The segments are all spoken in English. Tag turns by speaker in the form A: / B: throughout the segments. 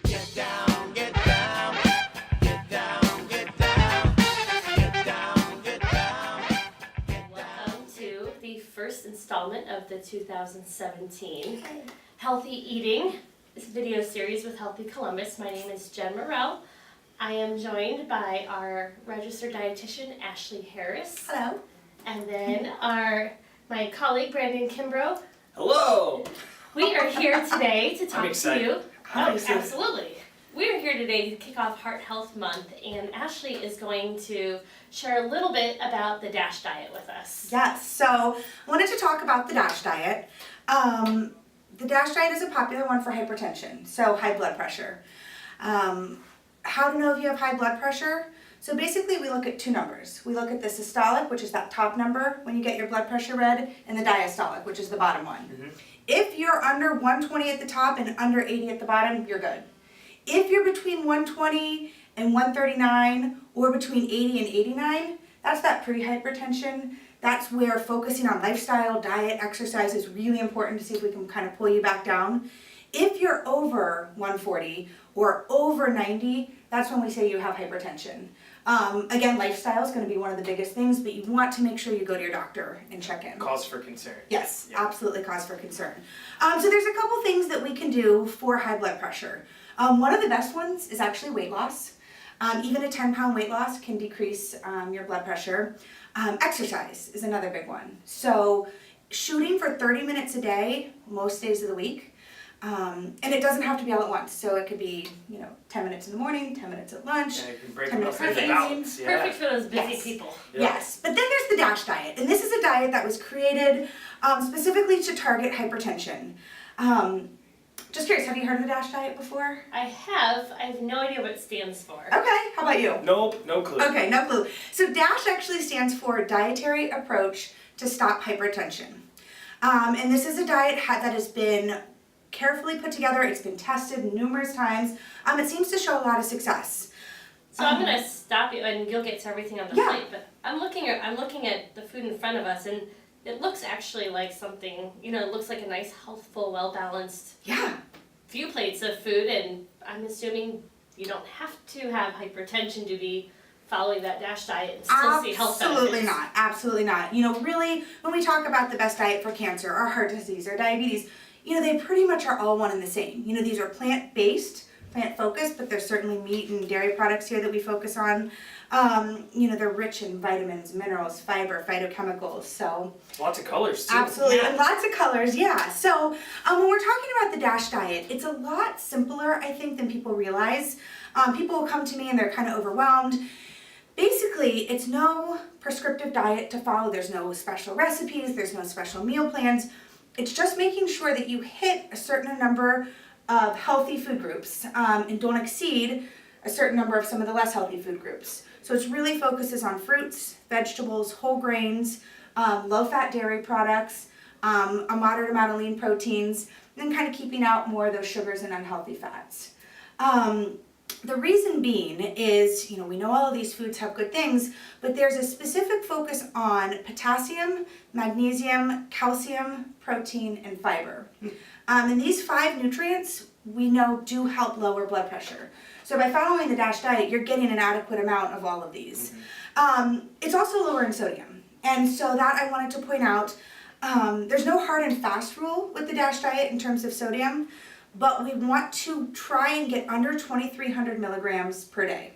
A: Get down, get down, get down, get down, get down, get down.
B: Welcome to the first installment of the 2017 Healthy Eating video series with Healthy Columbus. My name is Jen Morrell. I am joined by our registered dietitian, Ashley Harris.
C: Hello.
B: And then my colleague, Brandon Kimbrough.
D: Hello!
B: We are here today to talk to you.
D: I'm
B: Oh,
D: excited.
B: absolutely. We are here today to kick off Heart Health Month, and Ashley is going to share a little bit about the DASH diet with us.
C: Yes, so I wanted to talk about the DASH diet. The DASH diet is a popular one for hypertension, so high blood pressure. How to know if you have high blood pressure? So basically we look at two numbers. We look at the systolic, which is that top number when you get your blood pressure read, and the diastolic, which is the bottom one.
D: Mm-hmm.
C: If you're under 120 at the top and under 80 at the bottom, you're good. If you're between 120 and 139 or between 80 and 89, that's that pre-hypertension. That's where focusing on lifestyle, diet, exercise is really important to see if we can kind of pull you back down. If you're over 140 or over 90, that's when we say you have hypertension. Again, lifestyle is going to be one of the biggest things, but you want to make sure you go to your doctor and check in.
D: Cause for concern.
C: Yes,
D: Yeah.
C: absolutely cause for concern. So there's a couple things that we can do for high blood pressure. One of the best ones is actually weight loss. Even a 10-pound weight loss can decrease your blood pressure. Exercise is another big one. So shooting for 30 minutes a day, most days of the week. And it doesn't have to be all at once. So it could be, 10 minutes in the morning, 10 minutes at lunch.
D: Yeah, you can break
C: 10
D: them up
C: minutes
D: into
C: in the
D: balance. Yeah.
B: Perfect for those busy
C: Yes.
B: people.
D: Yeah.
C: Yes, but then there's the DASH diet, and this is a diet that was created specifically to target hypertension. Just curious, have you heard of the DASH diet before?
B: I have no idea what it stands for.
C: Okay, how about you?
D: Nope, no clue.
C: Okay, no clue. So DASH actually stands for Dietary Approach to Stop Hypertension. And this is a diet that has been carefully put together. It's been tested numerous times. It seems to show a lot of success.
B: So I'm going to stop you, and you'll get to everything on the
C: Yeah.
B: plate. But I'm looking at the food in front of us, and it looks actually like something. It looks like a nice, healthful, well-balanced
C: Yeah.
B: few plates of food. And I'm assuming you don't have to have hypertension to be following that DASH diet and still see health benefits.
C: Absolutely not. Absolutely not. Really, when we talk about the best diet for cancer or heart disease or diabetes, they pretty much are all one and the same. These are plant-based, plant-focused, but there's certainly meat and dairy products here that we focus on. They're rich in vitamins, minerals, fiber, phytochemicals, so.
D: Lots of colors too.
C: Absolutely,
B: Yeah.
C: and lots of colors, yeah. So when we're talking about the DASH diet, it's a lot simpler, I think, than people realize. People will come to me and they're kind of overwhelmed. Basically, it's no prescriptive diet to follow. There's no special recipes, there's no special meal plans. It's just making sure that you hit a certain number of healthy food groups and don't exceed a certain number of some of the less healthy food groups. So it really focuses on fruits, vegetables, whole grains, low-fat dairy products, a moderate amount of lean proteins, and then kind of keeping out more of those sugars and unhealthy fats. The reason being is, we know all of these foods have good things, but there's a specific focus on potassium, magnesium, calcium, protein, and fiber. And these 5 nutrients we know do help lower blood pressure. So by following the DASH diet, you're getting an adequate amount of all of these. It's also lower in sodium. And so that I wanted to point out, there's no hard and fast rule with the DASH diet in terms of sodium, but we want to try and get under 2,300 milligrams per day.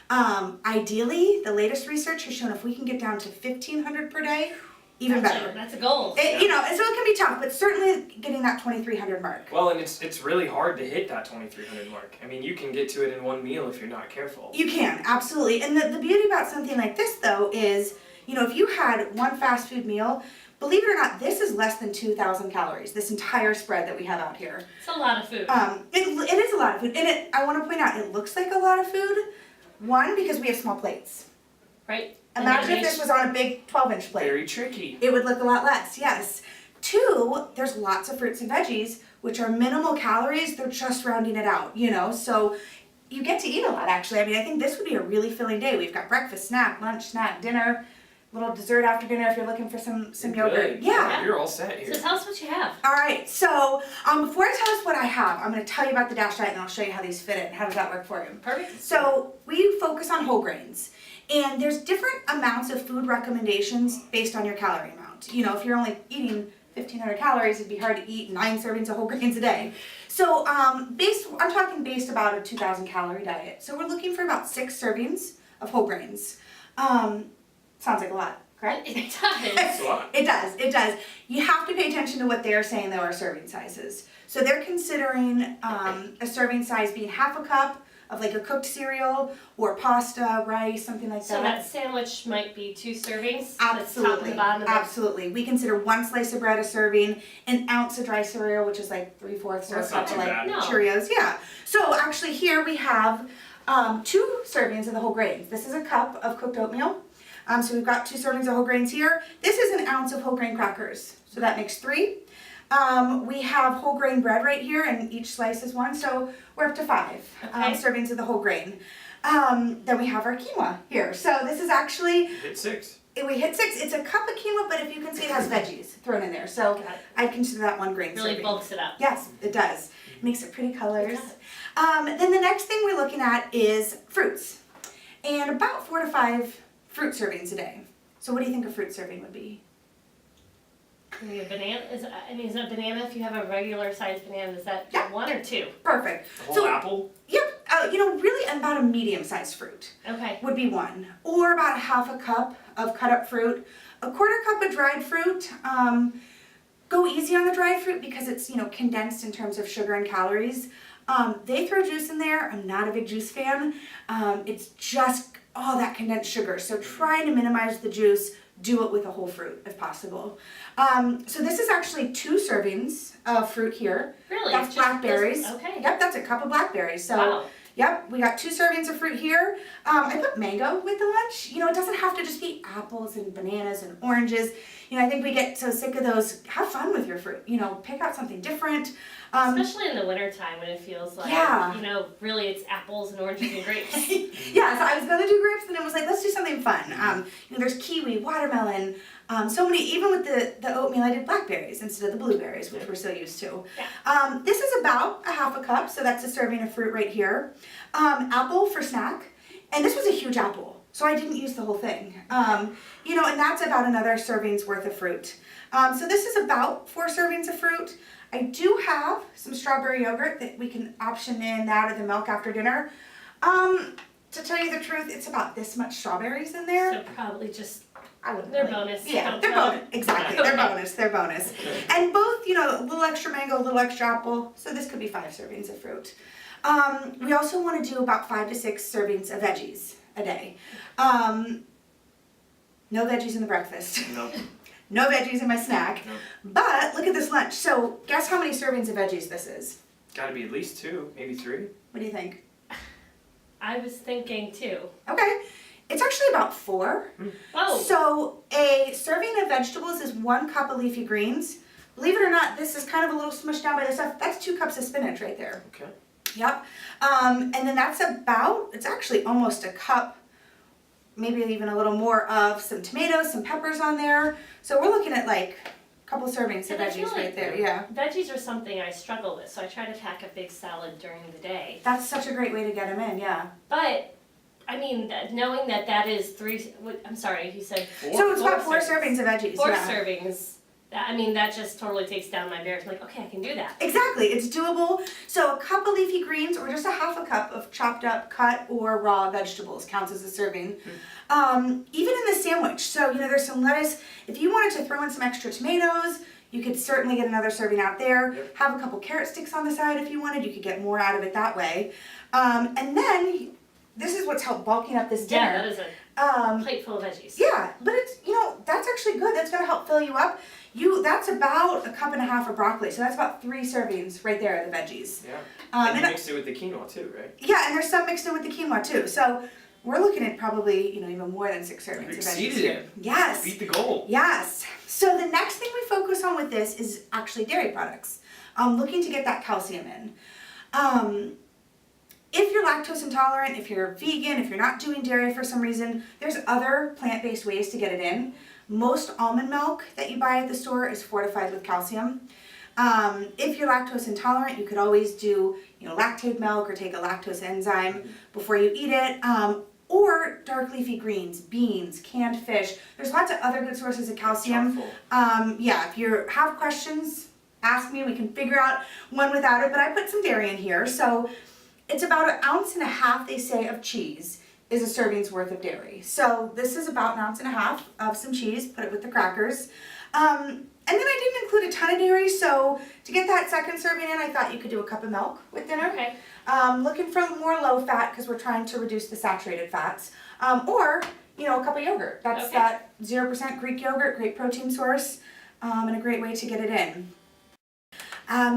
C: Ideally, the latest research has shown if we can get down to 1,500 per day, even better.
B: That's a goal.
C: So it can be tough, but certainly getting that 2,300 mark.
D: Well, and it's really hard to hit that 2,300 mark. I mean, you can get to it in one meal if you're not careful.
C: You can, absolutely. And the beauty about something like this, though, is, if you had one fast food meal, believe it or not, this is less than 2,000 calories, this entire spread that we have out here.
B: It's a lot of food.
C: It is a lot of food. And I want to point out, it looks like a lot of food. One, because we have small plates.
B: Right?
C: Imagine if this was on a big 12-inch plate.
D: Very tricky.
C: It would look a lot less, yes. 2, there's lots of fruits and veggies, which are minimal calories. They're just rounding it out, So you get to eat a lot, actually. I mean, I think this would be a really filling day. We've got breakfast, snack, lunch, snack, dinner. little dessert after dinner if you're looking for some
D: You're
C: yogurt.
D: good.
C: Yeah.
D: You're all set here.
B: So tell us what you have.
C: All right, so before I tell us what I have, I'm going to tell you about the DASH diet and I'll show you how these fit in. How does that work for you?
B: Perfect.
C: So we focus on whole grains, and there's different amounts of food recommendations based on your calorie amount. You know, if you're only eating 1,500 calories, it'd be hard to eat 9 servings of whole grains a day. So I'm talking based about a 2,000 calorie diet. So we're looking for about 6 servings of whole grains. Sounds like a lot, correct?
B: It does.
D: That's a lot.
C: It does. You have to pay attention to what they are saying though are serving sizes. So they're considering a serving size being half a cup of like a cooked cereal or pasta, rice, something like
B: So that sandwich might be 2 servings. The top and
C: Absolutely,
B: the bottom of it.
C: absolutely. We consider 1 slice of bread a serving, an ounce of dry cereal, which is like 3/4 or a
D: That's not
C: cup of
D: too
C: like
D: bad.
B: No.
C: Cheerios. Yeah. So actually here we have 2 servings of the whole grains. This is a cup of cooked oatmeal. So we've got 2 servings of whole grains here. This is an ounce of whole grain crackers. So that makes 3. We have whole grain bread right here, and each slice is 1, so we're up to 5
B: Okay.
C: servings of the whole grain. Then we have our quinoa here. So this is actually,
D: Hit 6.
C: we hit 6. It's a cup of quinoa, but if you can see, it has veggies thrown in there. So
B: Got it.
C: I'd consider that 1 grain
B: Really
C: serving.
B: bulks it up.
C: Yes, it does. Makes it pretty colors.
B: It does.
C: Then the next thing we're looking at is fruits, and about 4 to 5 fruit servings a day. So what do you think a fruit serving would be?
B: Maybe a banana is a banana if you have a regular sized banana, is that
C: Yeah.
B: 1 or 2?
C: Perfect.
D: A whole
C: So-
D: apple.
C: Yep. Really about a medium-sized fruit
B: Okay.
C: would be 1, or about half a cup of cut-up fruit, a 1/4 cup of dried fruit. Go easy on the dried fruit because it's condensed in terms of sugar and calories. They throw juice in there. I'm not a big juice fan. It's just all that condensed sugar. So trying to minimize the juice, do it with a whole fruit if possible. So this is actually 2 servings of fruit here.
B: Really?
C: That's
B: It's just
C: blackberries.
B: Okay.
C: Yep, that's a cup of blackberries. So
B: Wow.
C: yep, we got 2 servings of fruit here. I put mango with the lunch. It doesn't have to just be apples and bananas and oranges. I think we get so sick of those. Have fun with your fruit. Pick out something different.
B: Especially in the wintertime when it feels like,
C: Yeah.
B: really it's apples and oranges and grapes.
C: Yeah, so I was gonna do grapes, and it was like, let's do something fun. There's kiwi, watermelon, so many. Even with the oatmeal, I did blackberries instead of the blueberries, which we're so used to.
B: Yeah.
C: This is about a half a cup, so that's a serving of fruit right here. Apple for snack, and this was a huge apple, so I didn't use the whole thing. And that's about another serving's worth of fruit. So this is about 4 servings of fruit. I do have some strawberry yogurt that we can option in that or the milk after dinner. To tell you the truth, it's about this much strawberries in there.
B: So probably just,
C: I wouldn't
B: they're
C: really-
B: bonus.
C: Yeah,
B: Don't
C: they're
B: tell.
C: bonus. Exactly, they're bonus. And both, a little extra mango, a little extra apple. So this could be 5 servings of fruit. We also want to do about 5 to 6 servings of veggies a day. No veggies in the breakfast.
D: No.
C: No veggies in my snack.
D: No.
C: But look at this lunch. So guess how many servings of veggies this is?
D: Gotta be at least 2, maybe 3.
C: What do you think?
B: I was thinking 2.
C: Okay. It's actually about 4.
B: Oh.
C: So a serving of vegetables is 1 cup of leafy greens. Believe it or not, this is kind of a little smushed down by this stuff. That's 2 cups of spinach right there.
D: Okay.
C: Yep. And then that's it's actually almost a cup, maybe even a little more of some tomatoes, some peppers on there. So we're looking at like a couple servings of
B: And I feel
C: veggies right
B: like-
C: there, yeah.
B: Veggies are something I struggle with, so I try to pack a big salad during the day.
C: That's such a great way to get them in, yeah.
B: But, knowing that is 3, I'm sorry, you said
D: 4?
C: So it's about
B: 4
C: 4 servings of veggies,
B: 4
C: yeah.
B: servings. That just totally takes down my barriers. I'm like, okay, I can do that.
C: Exactly, it's doable. So a cup of leafy greens or just a half a cup of chopped up, cut or raw vegetables counts as a serving. Even in the sandwich, so there's some lettuce. If you wanted to throw in some extra tomatoes, you could certainly get another serving out there.
D: Yep.
C: Have a couple carrot sticks on the side if you wanted. You could get more out of it that way. And then this is what's helped bulking up this dinner.
B: Yeah, that is a plate full of veggies.
C: Yeah, but it's, that's actually good. That's going to help fill you up. That's about a cup and a half of broccoli. So that's about 3 servings right there of the veggies.
D: Yeah.
C: And
D: And you mixed it with the quinoa too, right?
C: yeah, and there's some mixed in with the quinoa too. So we're looking at probably, even more than 6 servings
D: You
C: of veggies
D: exceeded
C: here.
D: it.
C: Yes.
D: Beat the goal.
C: Yes. So the next thing we focus on with this is actually dairy products. Looking to get that calcium in. if you're lactose intolerant, if you're vegan, if you're not doing dairy for some reason, there's other plant-based ways to get it in. Most almond milk that you buy at the store is fortified with calcium. If you're lactose intolerant, you could always do, lactate milk or take a lactose enzyme before you eat it. Or dark leafy greens, beans, canned fish. There's lots of other good sources of calcium. Yeah, if you have questions, ask me. We can figure out one without it. But I put some dairy in here. So it's about 1.5 ounces, they say, of cheese is a serving's worth of dairy. So this is about 1.5 ounces of some cheese. Put it with the crackers. And then I didn't include a ton of dairy, so to get that second serving in, I thought you could do a cup of milk with dinner.
B: Okay.
C: Looking for more low fat because we're trying to reduce the saturated fats. Or, a cup of yogurt. That's
B: Okay.
C: that 0% Greek yogurt, great protein source, and a great way to get it in.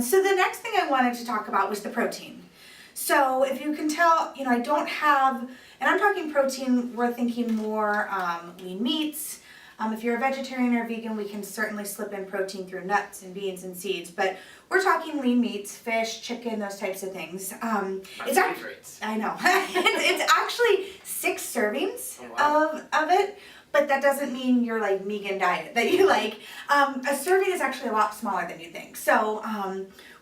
C: So the next thing I wanted to talk about was the protein. So if you can tell, I don't have, and I'm talking protein, we're thinking more lean meats. If you're a vegetarian or vegan, we can certainly slip in protein through nuts and beans and seeds, but we're talking lean meats, fish, chicken, those types of things.
D: My favorites.
C: I know. it's actually 6 servings
D: Oh, wow.
C: of it, but that doesn't mean you're like vegan diet that you like. A serving is actually a lot smaller than you think. So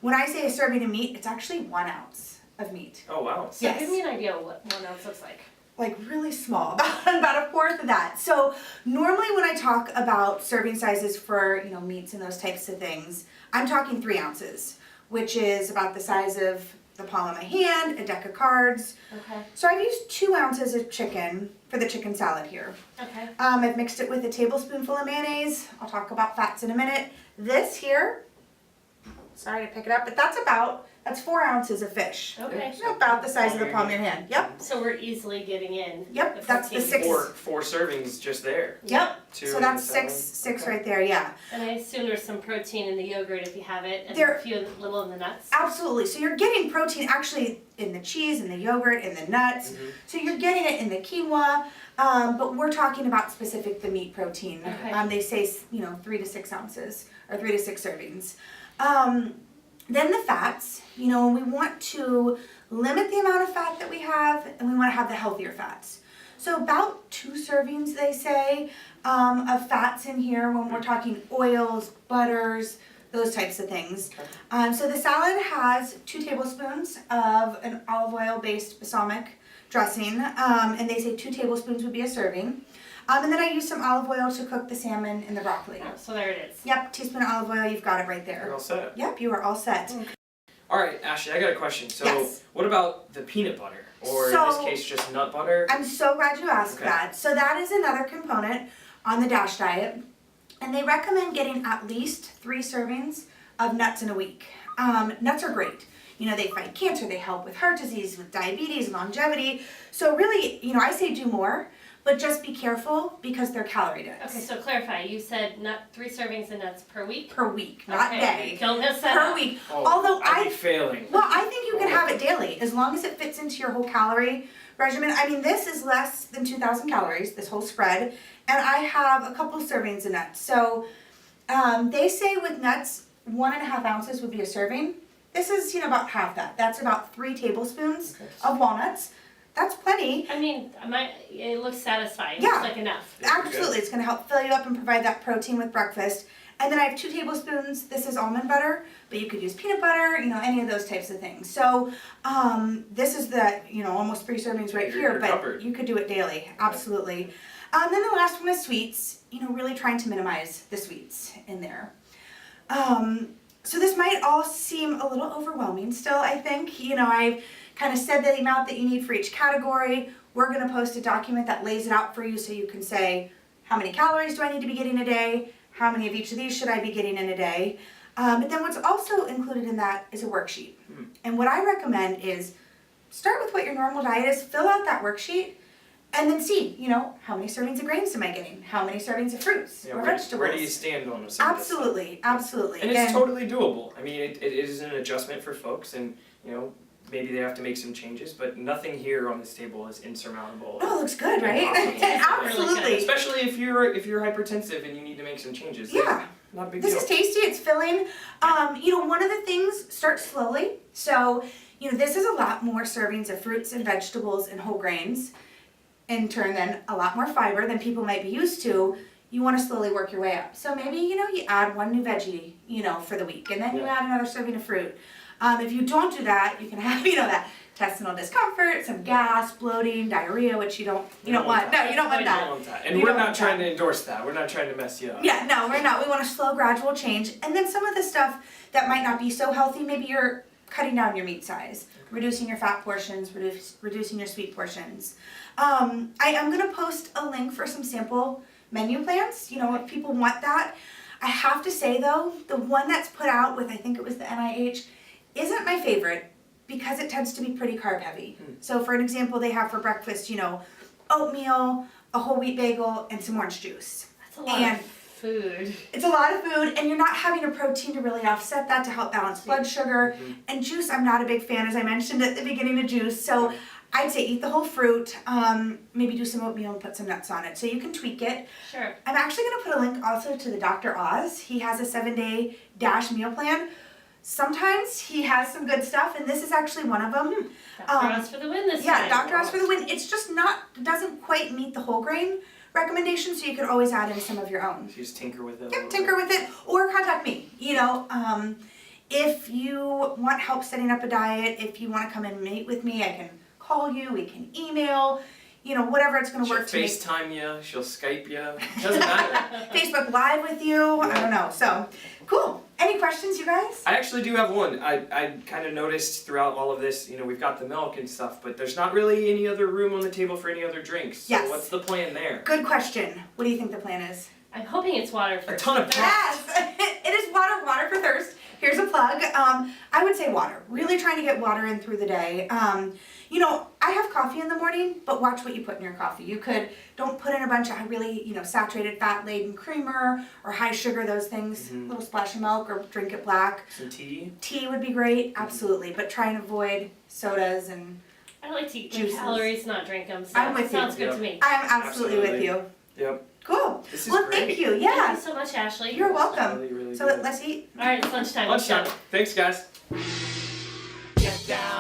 C: when I say a serving of meat, it's actually 1 ounce of meat.
D: Oh, wow.
B: So
C: Yes.
B: give me an idea of what 1 ounce looks like.
C: Like really small, about 1/4 of that. So normally when I talk about serving sizes for, meats and those types of things, I'm talking 3 ounces, which is about the size of the palm of my hand, a deck of cards.
B: Okay.
C: So I've used 2 ounces of chicken for the chicken salad here.
B: Okay.
C: I've mixed it with a tablespoonful of mayonnaise. I'll talk about fats in a minute. This here, sorry to pick it up, but that's 4 ounces of fish.
B: Okay.
C: About the size of the palm of your hand. Yep.
B: So we're easily getting in.
C: Yep, that's the
B: protein.
C: 6.
D: Four servings just there.
C: Yep.
D: 2
C: So
D: in
C: that's
D: the salad.
C: six
D: Okay.
C: right there, yeah.
B: And I assume there's some protein in the yogurt if you have it, and
C: There-
B: a few little in the nuts.
C: Absolutely. So you're getting protein actually in the cheese, in the yogurt, in the nuts. So you're getting it in the quinoa, but we're talking about specific the meat protein.
B: Okay.
C: They say 3 to 6 ounces or 3 to 6 servings. Then the fats. We want to limit the amount of fat that we have, and we want to have the healthier fats. So about 2 servings, they say, of fats in here when we're talking oils, butters, those types of things. So the salad has 2 tablespoons of an olive oil based balsamic dressing, and they say 2 tablespoons would be a serving. And then I use some olive oil to cook the salmon and the broccoli.
B: Oh, so there it is.
C: Yep, teaspoon of olive oil, you've got it right
D: You're
C: there.
D: all set.
C: Yep, you are all set.
D: All right, Ashley, I got a question. So,
C: Yes.
D: what about the peanut butter? Or in
C: So-
D: this case, just nut butter?
C: I'm so glad you asked
D: Okay.
C: that. So that is another component on the DASH diet. And they recommend getting at least 3 servings of nuts in a week. Nuts are great. They fight cancer, they help with heart disease, with diabetes, longevity. So really, I say do more, but just be careful because they're calorie dense.
B: Okay, so clarify. You said 3 servings of nuts per week?
C: Per week, not
B: Okay,
C: day.
B: don't mess that
C: Per
B: up.
C: week.
D: Oh,
C: Although
D: I'd be failing.
C: Well, I think you can have it daily as long as it fits into your whole calorie regimen. I mean, this is less than 2,000 calories, this whole spread, and I have a couple servings of nuts. So they say with nuts, 1.5 ounces would be a serving. This is, about half that. That's about 3 tablespoons of walnuts. That's plenty.
B: I mean, it looks satisfying.
C: Yeah.
B: It looks like enough.
C: Absolutely, it's going to help fill you up and provide that protein with breakfast. And then I have 2 tablespoons, this is almond butter, but you could use peanut butter, any of those types of things. So this is the, almost 3 servings right
D: You're
C: here, but
D: covered.
C: you could do it daily, absolutely. Then the last one is sweets, really trying to minimize the sweets in there. So this might all seem a little overwhelming still, I think. I've kind of said the amount that you need for each category. We're going to post a document that lays it out for you so you can say, how many calories do I need to be getting a day? How many of each of these should I be getting in a day? But then what's also included in that is a worksheet. And what I recommend is start with what your normal diet is, fill out that worksheet, and then see, how many servings of grains am I getting? How many servings of fruits or vegetables?
D: Where do you stand on some of this stuff?
C: Absolutely, absolutely.
D: And it's totally doable. I mean, it is an adjustment for folks, and maybe they have to make some changes, but nothing here on this table is insurmountable.
C: Oh, it looks good, right?
D: Impossible.
C: Absolutely.
D: Especially if you're hypertensive and you need to make some changes.
C: Yeah.
D: not a big
C: This
D: deal.
C: is tasty, it's filling. One of the things, start slowly. So, this is a lot more servings of fruits and vegetables and whole grains. In turn, then a lot more fiber than people might be used to. You want to slowly work your way up. So maybe, you add one new veggie, for the week, and then you add another serving of fruit. If you don't do that, you can have, that intestinal discomfort, some gas, bloating, diarrhea, which you don't want. No, you don't want
D: We
C: that.
D: don't want that. And
C: You
D: we're
C: don't
D: not
C: want
D: trying
C: that.
D: to endorse that. We're not trying to mess you up.
C: Yeah, no, we're not. We want a slow, gradual change. And then some of the stuff that might not be so healthy, maybe you're cutting down your meat size, reducing your fat portions, reducing your sweet portions. I am going to post a link for some sample menu plans, if people want that. I have to say though, the one that's put out with, I think it was the NIH, isn't my favorite because it tends to be pretty carb heavy. So for an example, they have for breakfast, oatmeal, a whole wheat bagel, and some orange juice.
B: That's a lot of food.
C: It's a lot of food, and you're not having a protein to really offset that to help balance blood sugar. And juice, I'm not a big fan, as I mentioned at the beginning of juice. So I'd say eat the whole fruit, maybe do some oatmeal and put some nuts on it. So you can tweak it.
B: Sure.
C: I'm actually going to put a link also to the Dr. Oz. He has a 7-day DASH meal plan. Sometimes he has some good stuff, and this is actually one of them.
B: Dr. Oz for the win this
C: Yeah,
B: time.
C: Dr. Oz for the win. It's just doesn't quite meet the whole grain recommendation, so you could always add in some of your own.
D: So you just tinker with it. a
C: Yep,
D: little
C: tinker
D: bit.
C: with it, or contact me. If you want help setting up a diet, if you want to come and meet with me, I can call you, we can email, whatever it's going to
D: She'll
C: work to make
D: FaceTime you. She'll Skype you. Doesn't matter.
C: Facebook Live with you. I don't know. So, cool. Any questions, you guys?
D: I actually do have one. I kind of noticed throughout all of this, we've got the milk and stuff, but there's not really any other room on the table for any other drinks. So
C: Yes.
D: what's the plan there?
C: Good question. What do you think the plan is?
B: I'm hoping it's water first.
D: A ton of
C: Yes, it is water for thirst. Here's a plug. I would say water. Really trying to get water in through the day. I have coffee in the morning, but watch what you put in your coffee. Don't put in a bunch of really, saturated fat-laden creamer or high sugar, those things. A little splash of milk or drink it black.
D: Some tea?
C: Tea would be great, absolutely. But try and avoid sodas and
B: I like to eat my
C: Juices.
B: calories, not drink them. So
C: I'm with you.
B: sounds good to me.
C: I'm absolutely with you.
D: Yep.
C: Cool.
D: This is
C: Well,
D: great.
C: thank you.
B: Thank
C: Yeah.
B: you so much, Ashley.
C: You're welcome.
D: Really, really
C: So
D: good.
C: let's eat.
B: All right, it's lunchtime.
D: Lunchtime. Thanks, guys.
A: Get down.